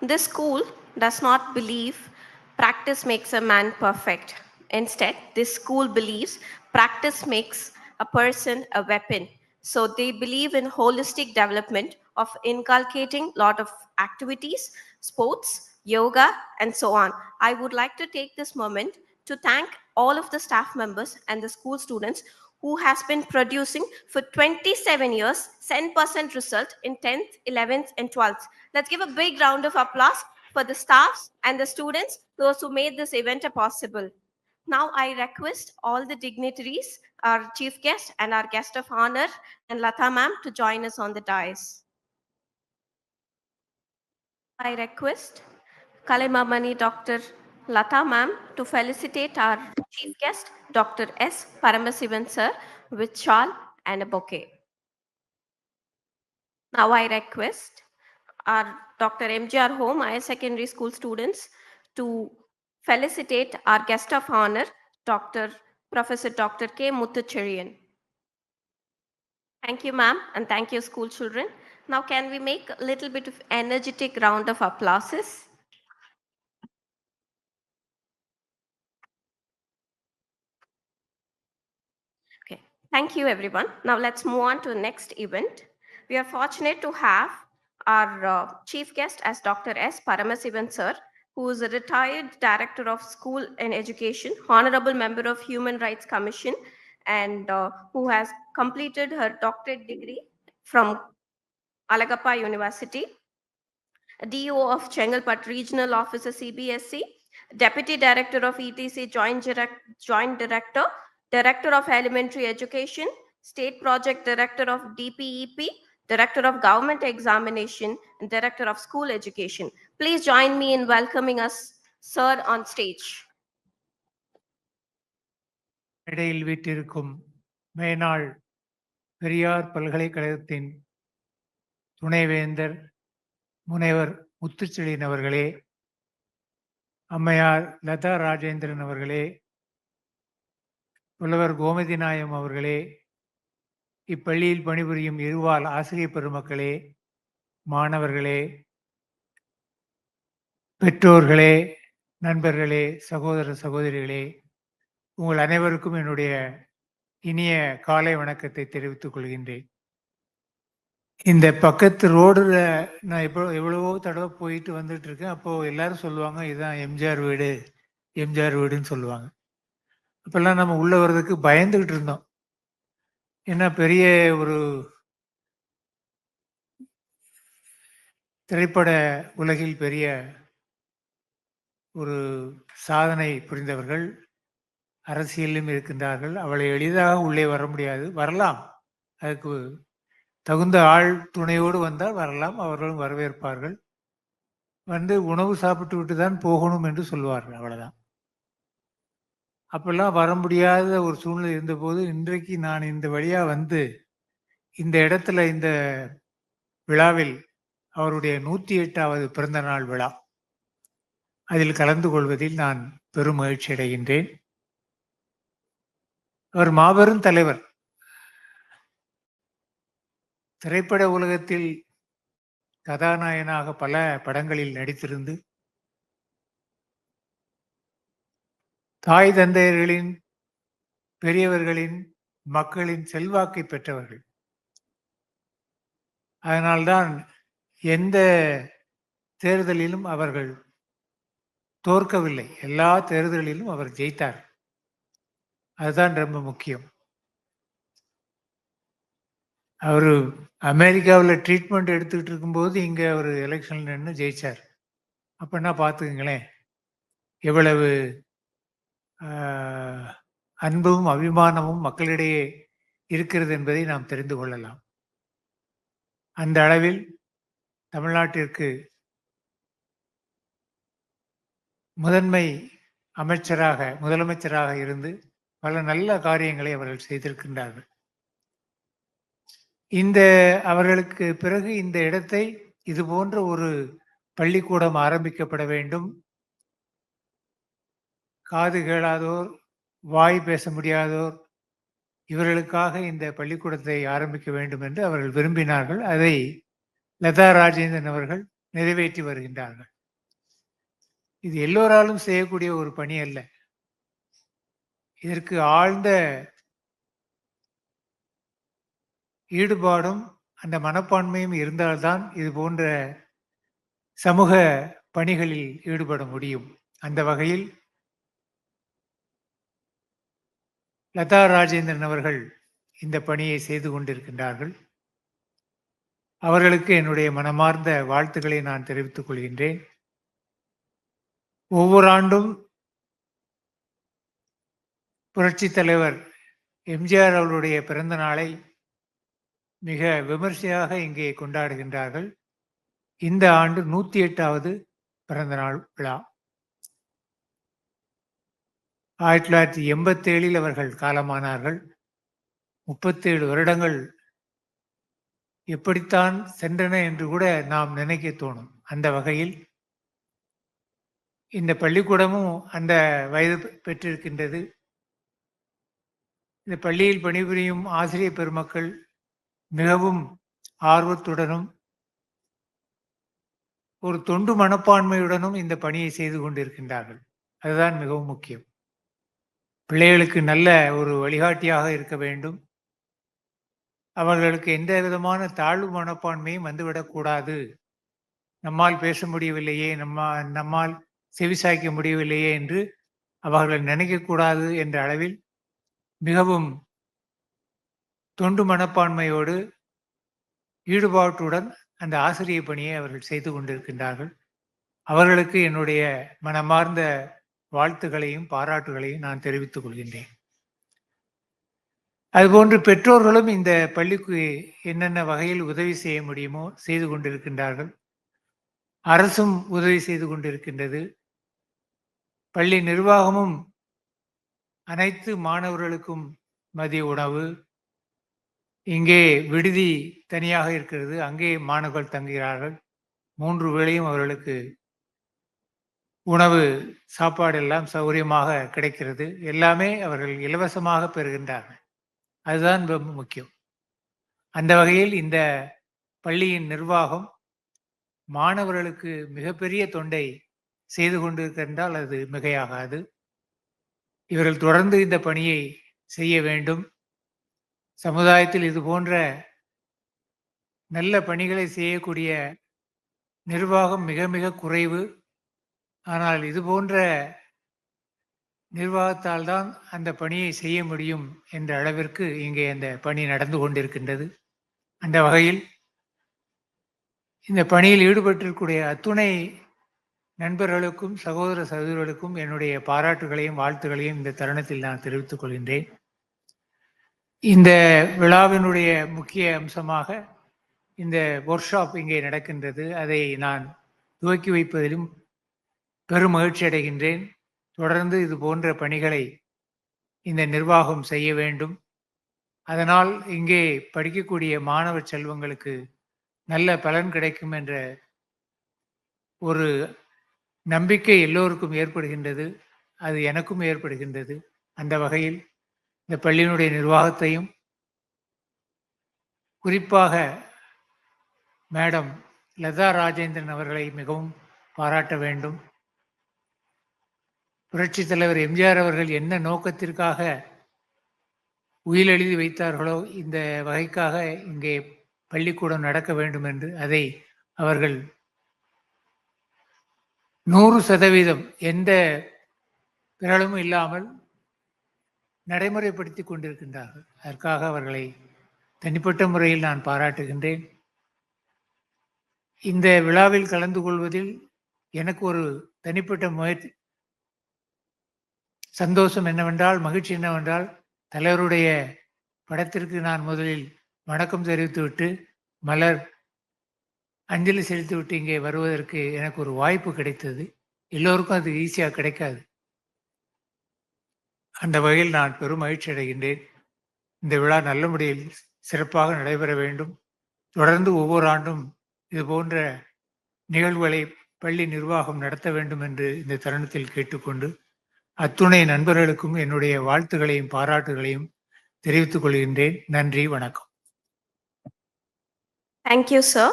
This school does not believe practice makes a man perfect. Instead, this school believes practice makes a person a weapon. So they believe in holistic development of inculcating lot of activities, sports, yoga, and so on. I would like to take this moment to thank all of the staff members and the school students who has been producing for 27 years 10% result in 10th, 11th, and 12th. Let's give a big round of applause for the staffs and the students, those who made this event possible. Now I request all the dignitaries, our chief guest and our guest of honor, and Lata ma'am to join us on the dais. I request Kalimamani Dr. Lata ma'am to felicitate our chief guest, Dr. S. Paramasivan sir, with shawl and a bouquet. Now I request our Dr. MGR Home Higher Secondary School students to felicitate our guest of honor, Professor Dr. K. Muthucherian. Thank you, ma'am, and thank you, school children. Now, can we make a little bit of energetic round of applauses? Okay, thank you, everyone. Now, let's move on to the next event. We are fortunate to have our chief guest as Dr. S. Paramasivan sir, who is a retired director of school and education, honorable member of Human Rights Commission, and who has completed her doctorate degree from Alagappa University, DO of Chengalpat Regional Officer CBSC, Deputy Director of ETC Joint Director, Director of Elementary Education, State Project Director of DPEP, Director of Government Examination, and Director of School Education. Please join me in welcoming us, sir, on stage. இடையில் வீட்டிற்கும் மேனாள் பெரியார் பல்கலைக்கழகத்தின் துணைவேந்தர் முனைவர் முத்துச்செழியன் அவர்களே, அம்மையார் லதா ராஜேந்திரன் அவர்களே, புலவர் கோமதி நாயம் அவர்களே, இப்பள்ளியில் பணிபுரியும் இருவால் ஆசிரியர் பெருமக்களே, மாணவர்களே, பெற்றோர்களே, நண்பர்களே, சகோதர சகோதரிகளே, உங்கள் அனைவருக்கும் என்னுடைய இனிய காலை வணக்கத்தை தெரிவித்துக் கொள்கின்றேன். இந்த பக்கத்து ரோடுல நான் எவ்வளவோ தடவை போயிட்டு வந்துட்டு இருக்கேன். அப்போ எல்லாரும் சொல்லுவாங்க, இதுதான் எம்ஜிஆர் வீடு, எம்ஜிஆர் வீடுன்னு சொல்லுவாங்க. அப்பெல்லாம் நம்ம உள்ள வர்றதுக்கு பயந்துகிட்டு இருந்தோம். ஏன்னா பெரிய ஒரு திரைப்பட உலகில் பெரிய ஒரு சாதனை புரிந்தவர்கள் அரசியலிலும் இருக்கின்றார்கள். அவளை எளிதாக உள்ளே வர முடியாது. வரலாம், அதுக்கு தகுந்த ஆள் துணையோடு வந்தால் வரலாம், அவர்களும் வரவேற்பார்கள். வந்து உணவு சாப்பிட்டு விட்டு தான் போகணும் என்று சொல்வார்கள், அவ்வளவுதான். அப்பெல்லாம் வர முடியாத ஒரு சூழ்நிலை இருந்தபோது, இன்றைக்கு நான் இந்த வழியா வந்து இந்த இடத்துல இந்த விழாவில் அவருடைய 108வது பிறந்த நாள் விழா அதில் கலந்து கொள்வதில் நான் பெரும் மகிழ்ச்சி அடைகின்றேன். அவர் மாபெரும் தலைவர். திரைப்பட உலகத்தில் கதாநாயகனாக பல படங்களில் நடித்திருந்து தாய் தந்தையர்களின், பெரியவர்களின், மக்களின் செல்வாக்கை பெற்றவர்கள். அதனால்தான் எந்த தேர்தலிலும் அவர்கள் தோற்கவில்லை, எல்லா தேர்தலிலும் அவர் ஜெயித்தார். அதுதான் ரொம்ப முக்கியம். அவரு அமெரிக்காவில் ட்ரீட்மெண்ட் எடுத்துக்கிட்டு இருக்கும்போது இங்க அவர் எலெக்ஷன்ல நின்று ஜெயிச்சார். அப்படின்னா பார்த்துக்குங்களேன் எவ்வளவு அன்பும் அபிமானமும் மக்களிடையே இருக்கிறது என்பதை நாம் தெரிந்து கொள்ளலாம். அந்த அளவில் தமிழ்நாட்டிற்கு முதன்மை முதலமைச்சராக இருந்து பல நல்ல காரியங்களை அவர்கள் செய்திருக்கின்றார்கள். அவர்களுக்கு பிறகு இந்த இடத்தை இது போன்ற ஒரு பள்ளிக்கூடம் ஆரம்பிக்கப்பட வேண்டும். காது கேளாதோர், வாய் பேச முடியாதோர், இவர்களுக்காக இந்த பள்ளிக்கூடத்தை ஆரம்பிக்க வேண்டும் என்று அவர்கள் விரும்பினார்கள். அதை லதா ராஜேந்திரன் அவர்கள் நிறைவேற்றி வருகின்றார்கள். இது எல்லோராலும் செய்யக்கூடிய ஒரு பணி அல்ல. இதற்கு ஆழ்ந்த ஈடுபாடும் அந்த மனப்பான்மையும் இருந்தால்தான் இது போன்ற சமூக பணிகளில் ஈடுபட முடியும். அந்த வகையில் லதா ராஜேந்திரன் அவர்கள் இந்த பணியை செய்து கொண்டிருக்கின்றார்கள். அவர்களுக்கு என்னுடைய மனமார்ந்த வாழ்த்துக்களை நான் தெரிவித்துக் கொள்கின்றேன். ஒவ்வொரு ஆண்டும் புரட்சித் தலைவர் எம்ஜிஆர் அவர்களுடைய பிறந்த நாளை மிக விமர்சையாக இங்கே கொண்டாடுகின்றார்கள். இந்த ஆண்டு 108வது பிறந்த நாள் விழா. 1987 அவர்கள் காலமானார்கள். 37 வருடங்கள் எப்படித்தான் சென்றன என்று கூட நாம் நினைக்க தோணும். அந்த வகையில் இந்த பள்ளிக்கூடமும் அந்த வயது பெற்றிருக்கின்றது. இந்த பள்ளியில் பணிபுரியும் ஆசிரியர் பெருமக்கள் மிகவும் ஆர்வத்துடனும் ஒரு தொண்டு மனப்பான்மையுடனும் இந்த பணியை செய்து கொண்டிருக்கின்றார்கள். அதுதான் மிகவும் முக்கியம். பிள்ளைகளுக்கு நல்ல ஒரு வழிகாட்டியாக இருக்க வேண்டும். அவர்களுக்கு எந்த விதமான தாழ்வு மனப்பான்மையும் வந்துவிடக்கூடாது. நம்மால் பேச முடியவில்லையே, நம்மால் செவிசாய்க்க முடியவில்லையே என்று அவர்கள் நினைக்கக்கூடாது என்ற அளவில் மிகவும் தொண்டு மனப்பான்மையோடு ஈடுபாட்டுடன் அந்த ஆசிரியர் பணியை அவர்கள் செய்து கொண்டிருக்கின்றார்கள். அவர்களுக்கு என்னுடைய மனமார்ந்த வாழ்த்துக்களையும் பாராட்டுகளையும் நான் தெரிவித்துக் கொள்கின்றேன். அதுபோன்று பெற்றோர்களும் இந்த பள்ளிக்கு என்னென்ன வகையில் உதவி செய்ய முடியுமோ செய்து கொண்டிருக்கின்றார்கள். அரசும் உதவி செய்து கொண்டிருக்கின்றது. பள்ளி நிர்வாகமும் அனைத்து மாணவர்களுக்கும் மதிய உணவு, இங்கே விடுதி தனியாக இருக்கிறது, அங்கே மாணவர்கள் தங்குகிறார்கள். 3 வேளையும் அவர்களுக்கு உணவு, சாப்பாடு எல்லாம் சௌகரியமாக கிடைக்கிறது. எல்லாமே அவர்கள் இலவசமாக பெறுகின்றார்கள். அதுதான் ரொம்ப முக்கியம். அந்த வகையில் இந்த பள்ளியின் நிர்வாகம் மாணவர்களுக்கு மிகப்பெரிய தொண்டை செய்து கொண்டிருக்கின்றால் அது மிகையாகாது. இவர்கள் தொடர்ந்து இந்த பணியை செய்ய வேண்டும். சமுதாயத்தில் இது போன்ற நல்ல பணிகளை செய்யக்கூடிய நிர்வாகம் மிக மிக குறைவு. ஆனால் இது போன்ற நிர்வாகத்தால் தான் அந்த பணியை செய்ய முடியும் என்ற அளவிற்கு இங்கே அந்த பணி நடந்து கொண்டிருக்கின்றது. அந்த வகையில் இந்த பணியில் ஈடுபட்டிருக்கக்கூடிய அத்துணை நண்பர்களுக்கும் சகோதர சகோதரிகளுக்கும் என்னுடைய பாராட்டுகளையும் வாழ்த்துக்களையும் இந்த தருணத்தில் நான் தெரிவித்துக் கொள்கின்றேன். இந்த விழாவினுடைய முக்கிய அம்சமாக இந்த ஒர்க் ஷாப் இங்கே நடக்கின்றது. அதை நான் துவக்கி வைப்பதிலும் பெரும் மகிழ்ச்சி அடைகின்றேன். தொடர்ந்து இது போன்ற பணிகளை இந்த நிர்வாகம் செய்ய வேண்டும். அதனால் இங்கே படிக்கக்கூடிய மாணவ செல்வங்களுக்கு நல்ல பலன் கிடைக்கும் என்ற ஒரு நம்பிக்கை எல்லோருக்கும் ஏற்படுகின்றது. அது எனக்கும் ஏற்படுகின்றது. அந்த வகையில் இந்த பள்ளியினுடைய நிர்வாகத்தையும் குறிப்பாக மேடம் லதா ராஜேந்திரன் அவர்களை மிகவும் பாராட்ட வேண்டும். புரட்சித் தலைவர் எம்ஜிஆர் அவர்கள் என்ன நோக்கத்திற்காக உயில் எழுதி வைத்தார்களோ இந்த வகைக்காக இங்கே பள்ளிக்கூடம் நடக்க வேண்டும் என்று அதை அவர்கள் 100% எந்த பிறழும் இல்லாமல் நடைமுறைப்படுத்தி கொண்டிருக்கின்றார்கள். அதற்காக அவர்களை தனிப்பட்ட முறையில் நான் பாராட்டுகின்றேன். இந்த விழாவில் கலந்து கொள்வதில் எனக்கு ஒரு தனிப்பட்ட சந்தோஷம் என்னவென்றால், மகிழ்ச்சி என்னவென்றால், தலைவருடைய படத்திற்கு நான் முதலில் வணக்கம் தெரிவித்துவிட்டு மலர் அஞ்சலி செலுத்திவிட்டு இங்கே வருவதற்கு எனக்கு ஒரு வாய்ப்பு கிடைத்தது. எல்லோருக்கும் அது ஈஸியாக கிடைக்காது. அந்த வகையில் நான் பெரும் மகிழ்ச்சி அடைகின்றேன். இந்த விழா நல்ல முறையில் சிறப்பாக நடைபெற வேண்டும். தொடர்ந்து ஒவ்வொரு ஆண்டும் இது போன்ற நிகழ்வுகளை பள்ளி நிர்வாகம் நடத்த வேண்டும் என்று இந்த தருணத்தில் கேட்டுக்கொண்டு அத்துணை நண்பர்களுக்கும் என்னுடைய வாழ்த்துக்களையும் பாராட்டுகளையும் தெரிவித்துக் கொள்கின்றேன். நன்றி, வணக்கம். Thank you, sir.